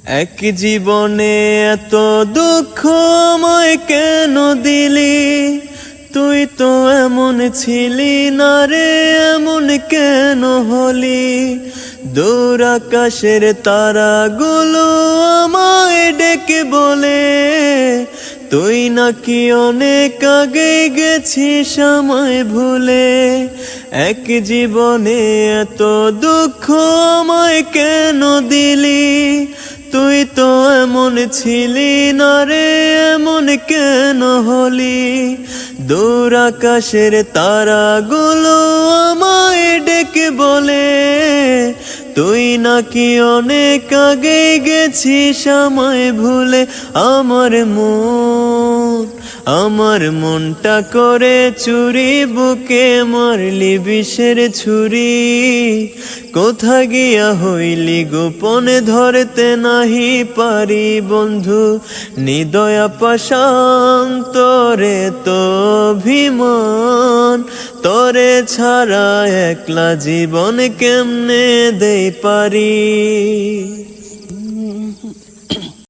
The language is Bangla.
এক জীবনে এত দুঃখ আমায় কেন দিলি? তুই তো এমন ছিলি না রে, এমন কেন হলি? দূর আকাশের তারাগুলো আমায় ডেকে বলে, তুই নাকি অনেক আগে গেছিস আমায় ভুলে। এক জীবনে এত দুঃখ আমায় কেন দিলি? তুই তো এমন ছিলি না রে, এমন কেন হলি? দূর আকাশের তারাগুলো আমায় ডেকে বলে, তুই নাকি অনেক আগে গেছিস আমায় ভুলে। আমার মনটা করে চুরি, বুকে মারলি বিষের ছুরি। কোথা গিয়া হইলি গোপনে, ধরতে নাহি পারি বন্ধু। নিদয়া পাষাণ তোরে তো অভিমান, তোরে ছাড়া একলা জীবন কেমনে দেই পারি।